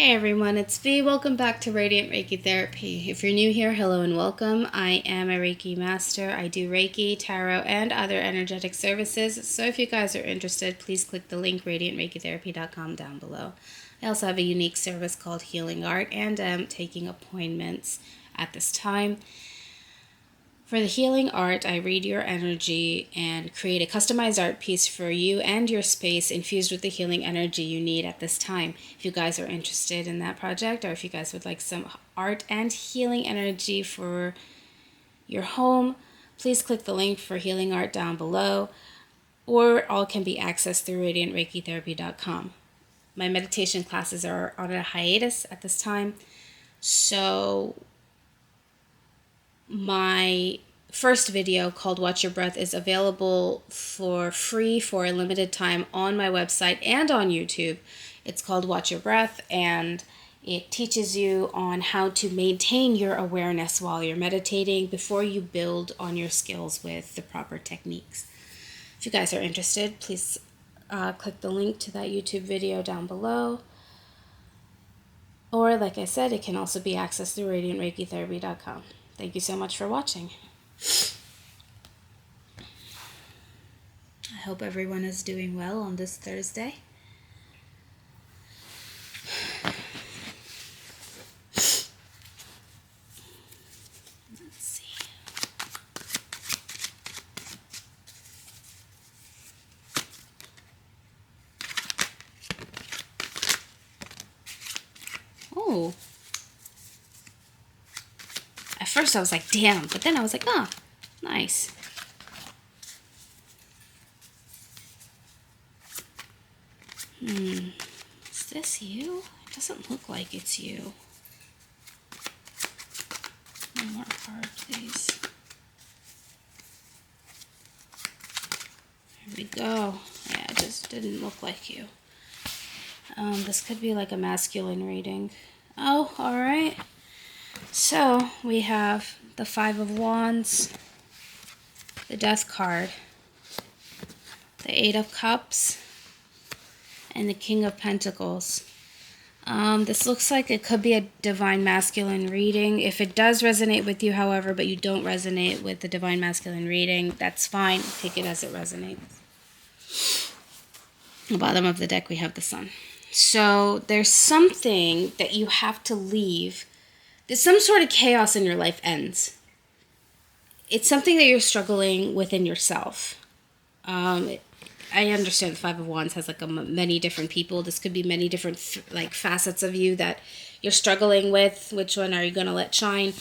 Hey everyone, it's V. Welcome back to Radiant Reiki Therapy. If you're new here, hello and welcome. I am a Reiki master. I do Reiki, Tarot, and other energetic services. So if you guys are interested, please click the link radiantreikitherapy.com down below. I also have a unique service called Healing Art, and I'm taking appointments at this time. For the healing art, I read your energy and create a customized art piece for you and your space infused with the healing energy you need at this time. If you guys are interested in that project, or if you guys would like some art and healing energy for your home, please click the link for healing art down below, or all can be accessed through radiantreikitherapy.com. My meditation classes are on a hiatus at this time, so my first video called Watch Your Breath is available for free for a limited time on my website and on YouTube. It's called Watch Your Breath, and it teaches you on how to maintain your awareness while you're meditating before you build on your skills with the proper techniques. If you guys are interested, please click the link to that YouTube video down below. Or, like I said, it can also be accessed through radiantreikitherapy.com. Thank you so much for watching. I hope everyone is doing well on this Thursday. Let's see. Oh. At first I was like, damn, but then I was like, oh, nice. Is this you? It doesn't look like it's you. One more card, please. There we go. Yeah, it just didn't look like you. This could be like a masculine reading. Oh, alright. So, we have the Five of Wands, the Death card, the Eight of Cups, and the King of Pentacles. This looks like it could be a divine masculine reading. If it does resonate with you, however, but you don't resonate with the divine masculine reading, that's fine. Take it as it resonates. At the bottom of the deck, we have the Sun. So there's something that you have to leave. There's some sort of chaos in your life ends. It's something that you're struggling within yourself. I understand the Five of Wands has like many different people. This could be many different facets of you that you're struggling with. Which one are you going to let shine?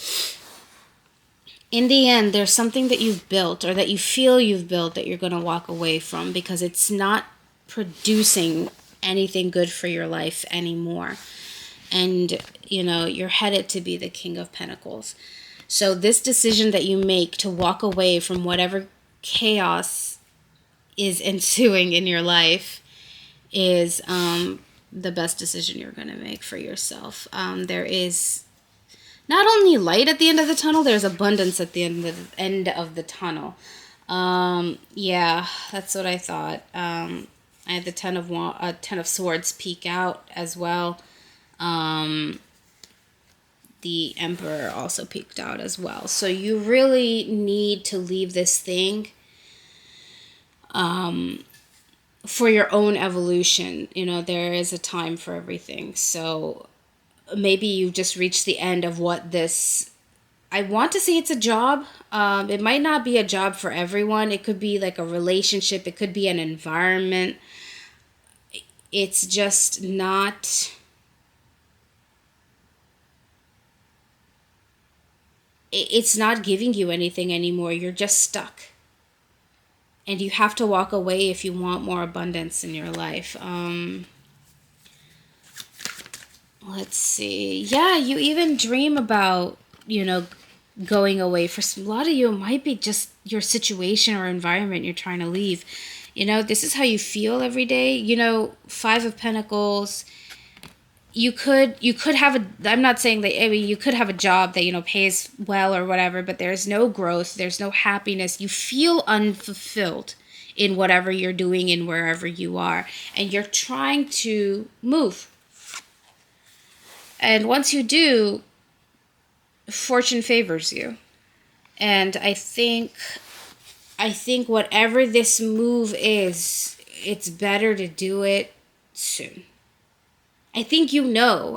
In the end, there's something that you've built or that you feel you've built that you're going to walk away from because it's not producing anything good for your life anymore. And, you know, you're headed to be the King of Pentacles. So this decision that you make to walk away from whatever chaos is ensuing in your life is the best decision you're going to make for yourself. There is not only light at the end of the tunnel, there's abundance at the end of the tunnel. Yeah, that's what I thought. I had the Ten of Swords peek out as well. The Emperor also peeked out as well. So you really need to leave this thing for your own evolution. You know, there is a time for everything. So maybe you just reached the end of what this, I want to say it's a job. It might not be a job for everyone. It could be like a relationship. It could be an environment. It's just not, it's not giving you anything anymore. You're just stuck. And you have to walk away if you want more abundance in your life. Let's see. Yeah, you even dream about, you know, going away. For a lot of you, it might be just your situation or environment you're trying to leave. You know, this is how you feel every day. You know, Five of Pentacles. You could have I'm not saying that, I mean, you could have a job that, you know, pays well or whatever, but there's no growth, there's no happiness. You feel unfulfilled in whatever you're doing and wherever you are, and you're trying to move. And once you do, fortune favors you. And I think whatever this move is, it's better to do it soon. I think you know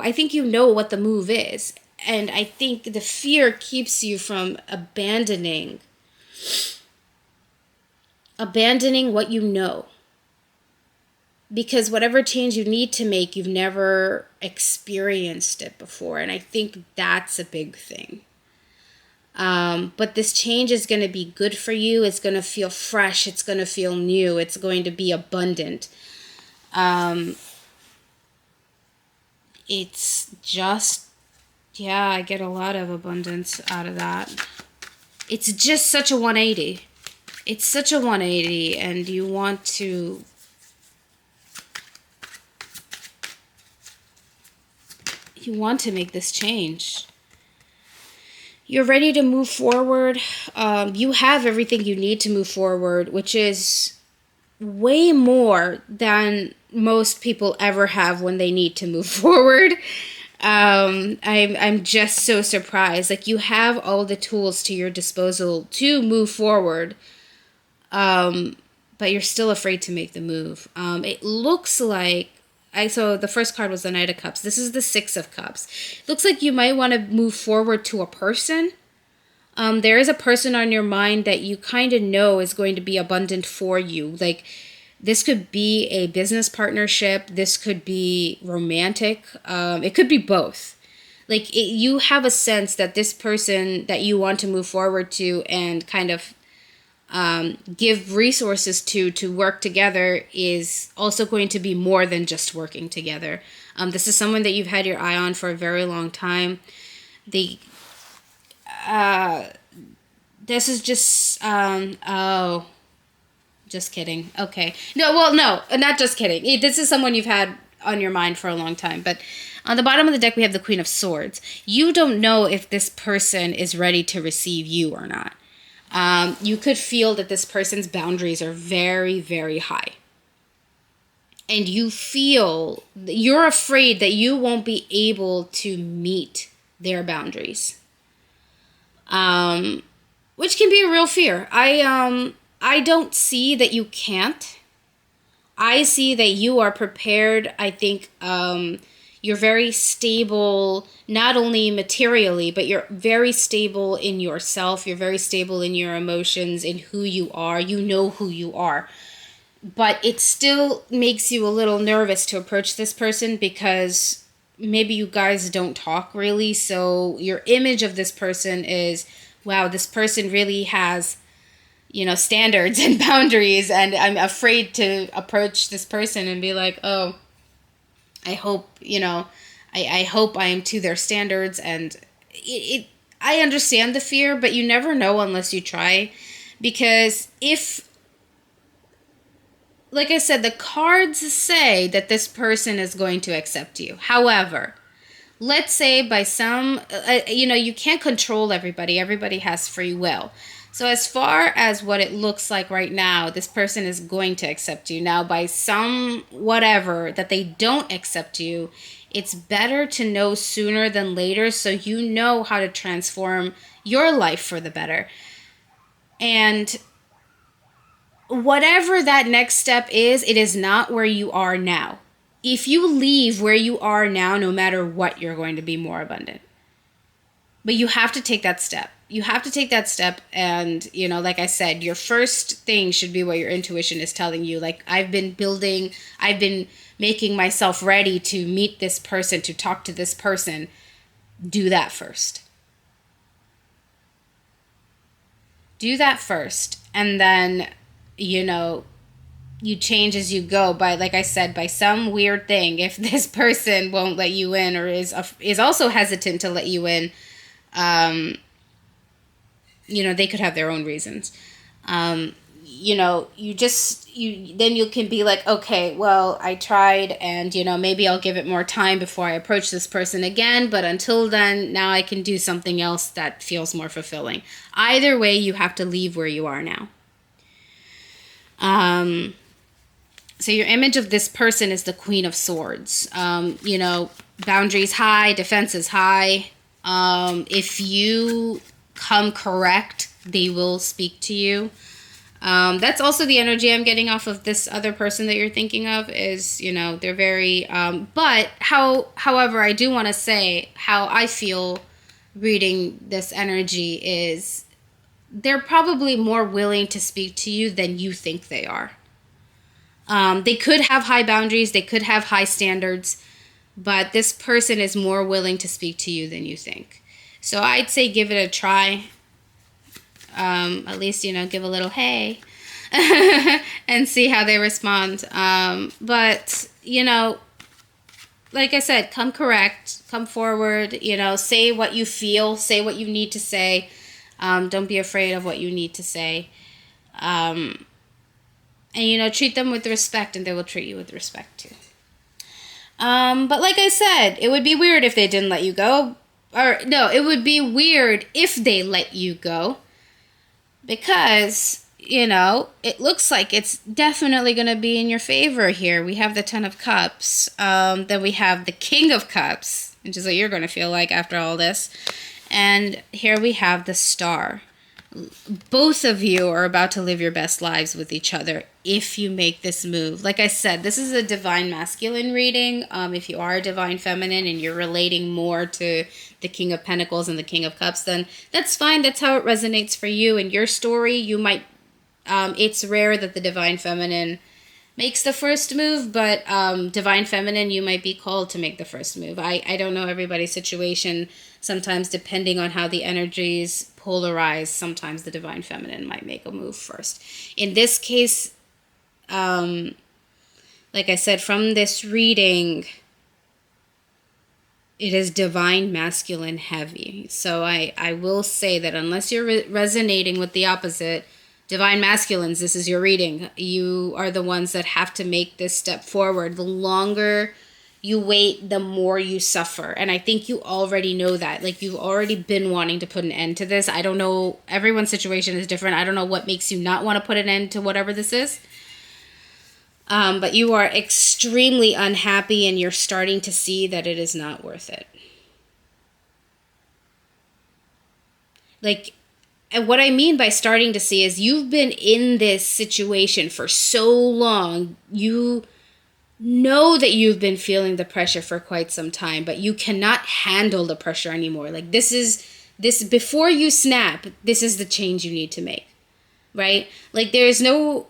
what the move is. And I think the fear keeps you from abandoning what you know. Because whatever change you need to make, you've never experienced it before. And I think that's a big thing. But this change is going to be good for you. It's going to feel fresh. It's going to feel new. It's going to be abundant. It's just, yeah, I get a lot of abundance out of that. It's just such a 180. It's such a 180, and you want to make this change. You're ready to move forward. You have everything you need to move forward, which is way more than most people ever have when they need to move forward. I'm just so surprised. Like, you have all the tools to your disposal to move forward, but you're still afraid to make the move. It looks like so the first card was the Knight of Cups. This is the Six of Cups. It looks like you might want to move forward to a person. There is a person on your mind that you kind of know is going to be abundant for you. Like, this could be a business partnership. This could be romantic. It could be both. Like, you have a sense that this person that you want to move forward to and kind of give resources to work together is also going to be more than just working together. This is someone that you've had your eye on for a very long time. This is just, just kidding. Okay. No, not just kidding. This is someone you've had on your mind for a long time. But on the bottom of the deck, we have the Queen of Swords. You don't know if this person is ready to receive you or not. You could feel that this person's boundaries are very, very high. And you're afraid that you won't be able to meet their boundaries. Which can be a real fear. I don't see that you can't. I see that you are prepared. I think you're very stable, not only materially, but you're very stable in yourself. You're very stable in your emotions, in who you are. You know who you are. But it still makes you a little nervous to approach this person because maybe you guys don't talk really. So your image of this person is, wow, this person really has, standards and boundaries. And I'm afraid to approach this person and be like, oh, I hope, I hope I am to their standards. And I understand the fear, but you never know unless you try. Because like I said, the cards say that this person is going to accept you. However, let's say by some, you can't control everybody. Everybody has free will. So as far as what it looks like right now, this person is going to accept you. Now, by some whatever that they don't accept you, it's better to know sooner than later so you know how to transform your life for the better. And whatever that next step is, it is not where you are now. If you leave where you are now, no matter what, you're going to be more abundant. But you have to take that step. You have to take that step. And, like I said, your first thing should be what your intuition is telling you. Like, I've been making myself ready to meet this person, to talk to this person. Do that first. Do that first. And then, you change as you go. By, like I said, by some weird thing, if this person won't let you in or is also hesitant to let you in, they could have their own reasons. Then you can be like, okay, well, I tried and, maybe I'll give it more time before I approach this person again. But until then, now I can do something else that feels more fulfilling. Either way, you have to leave where you are now. So your image of this person is the Queen of Swords. boundaries high, defenses high. If you come correct, they will speak to you. That's also the energy I'm getting off of this other person that you're thinking of is, you know, they're very, however, I do want to say how I feel reading this energy is they're probably more willing to speak to you than you think they are. They could have high boundaries, they could have high standards, but this person is more willing to speak to you than you think. So I'd say give it a try. At least, you know, give a little hey and see how they respond. But, you know, like I said, come correct, come forward, you know, say what you feel, say what you need to say. Don't be afraid of what you need to say. And, you know, treat them with respect and they will treat you with respect too. But like I said, it would be weird if they didn't let you go. Or, no, it would be weird if they let you go. Because, you know, it looks like it's definitely going to be in your favor here. We have the Ten of Cups. Then we have the King of Cups, which is what you're going to feel like after all this. And here we have the Star. Both of you are about to live your best lives with each other if you make this move. Like I said, this is a divine masculine reading. If you are a divine feminine and you're relating more to the King of Pentacles and the King of Cups, then that's fine. That's how it resonates for you. In your story, you might, it's rare that the divine feminine makes the first move, but divine feminine, you might be called to make the first move. I don't know everybody's situation. Sometimes depending on how the energies polarize, sometimes the divine feminine might make a move first. In this case, like I said, from this reading, it is divine masculine heavy. So I will say that unless you're resonating with the opposite, divine masculines, this is your reading. You are the ones that have to make this step forward. The longer you wait, the more you suffer. And I think you already know that. Like, you've already been wanting to put an end to this. I don't know. Everyone's situation is different. I don't know what makes you not want to put an end to whatever this is. But you are extremely unhappy and you're starting to see that it is not worth it. Like, and what I mean by starting to see is you've been in this situation for so long. You know that you've been feeling the pressure for quite some time, but you cannot handle the pressure anymore. Like, this before you snap, this is the change you need to make, right? Like, there's no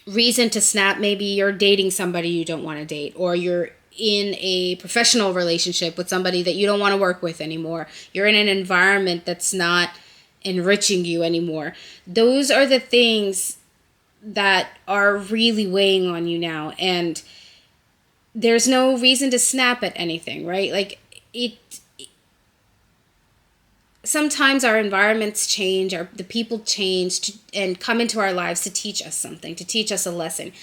reason to snap. Maybe you're dating somebody you don't want to date, or you're in a professional relationship with somebody that you don't want to work with anymore. You're in an environment that's not enriching you anymore. Those are the things that are really weighing on you now, and there's no reason to snap at anything, right? Like, sometimes our environments change, the people change and come into our lives to teach us something, to teach us a lesson.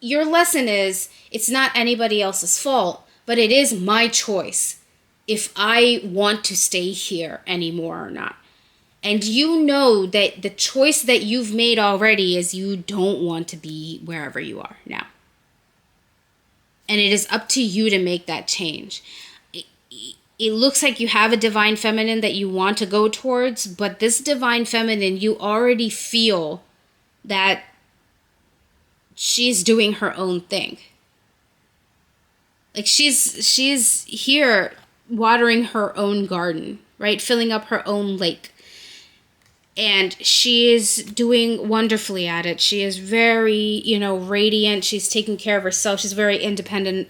Your lesson is, it's not anybody else's fault, but it is my choice if I want to stay here anymore or not. And you know that the choice that you've made already is you don't want to be wherever you are now. And it is up to you to make that change. It looks like you have a divine feminine that you want to go towards, but this divine feminine, you already feel that she's doing her own thing. Like, she's here watering her own garden, right? Filling up her own lake. And she is doing wonderfully at it. She is very, radiant. She's taking care of herself. She's very independent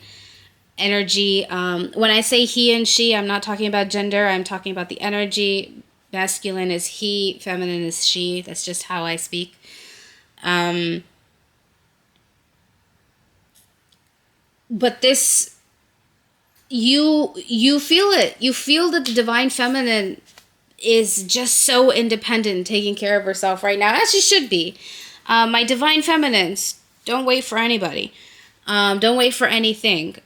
energy. When I say he and she, I'm not talking about gender. I'm talking about the energy. Masculine is he, feminine is she. That's just how I speak. But this, you feel it. You feel that the divine feminine is just so independent, taking care of herself right now, as she should be. My divine feminines, don't wait for anybody. Don't wait for anything.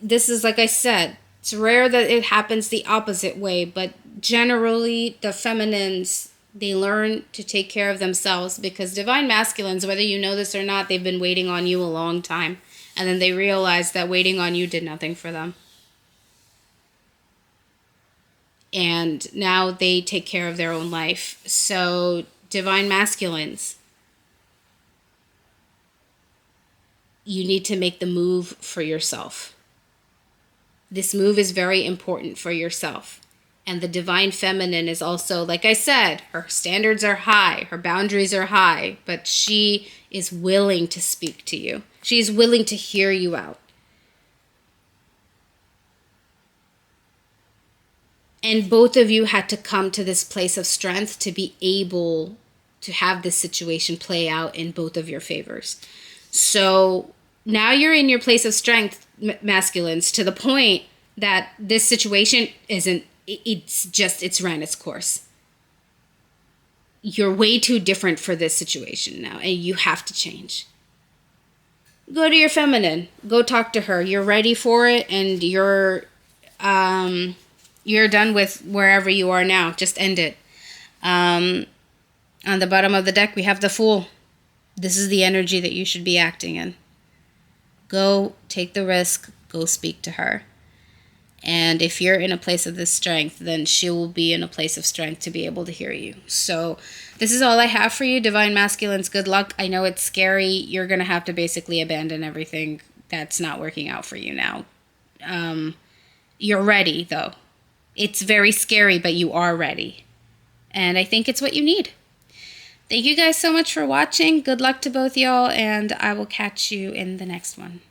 This is, like I said, it's rare that it happens the opposite way, but generally the feminines, they learn to take care of themselves, because divine masculines, whether you know this or not, they've been waiting on you a long time. And then they realize that waiting on you did nothing for them. And now they take care of their own life. So, divine masculines, you need to make the move for yourself. This move is very important for yourself. And the divine feminine is also, like I said, her standards are high, her boundaries are high, but she is willing to speak to you. She is willing to hear you out. And both of you had to come to this place of strength to be able to have this situation play out in both of your favors. So now you're in your place of strength, masculines, to the point that this situation it's ran its course. You're way too different for this situation now, and you have to change. Go to your feminine. Go talk to her. You're ready for it, and you're done with wherever you are now. Just end it. On the bottom of the deck, we have the Fool. This is the energy that you should be acting in. Go take the risk. Go speak to her. And if you're in a place of this strength, then she will be in a place of strength to be able to hear you. So this is all I have for you, Divine Masculines. Good luck. I know it's scary. You're going to have to basically abandon everything that's not working out for you now. You're ready, though. It's very scary, but you are ready. And I think it's what you need. Thank you guys so much for watching. Good luck to both y'all, and I will catch you in the next one.